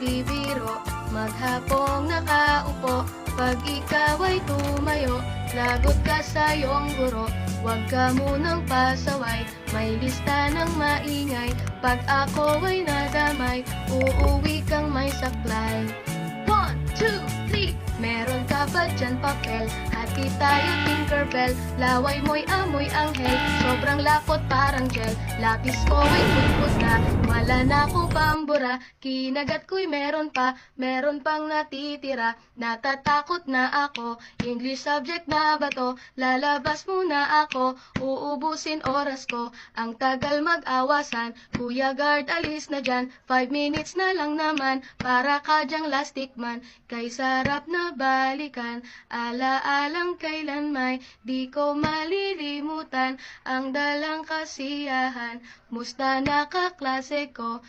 bibiro, maghapong nakaupo. Pag ikaw ay tumayo, lagot ka sa iyong guro. Huwag ka munang pasaway, may lista ng maingay. Pag ako ay nadamay, uuwi kang may saklay. 1, 2, 3, meron ka ba dyan papel? Hati tayo Tinkerbell, laway mo'y amoy anghel. Sobrang lapot parang gel, lapis ko ay putput na. Wala na akong pambura, kinagat ko'y meron pa. Meron pang natitira, natatakot na ako. English subject na ba to? Lalabas muna ako, uubusin oras ko. Ang tagal mag-awasan, Kuya Guard alis na dyan. 5 minutes na lang naman, para ka dyang lastic man. Kay sarap na balikan, alaalang kailan may di ko malilimutan. Ang dalang kasiyahan, musta na kaklase ko,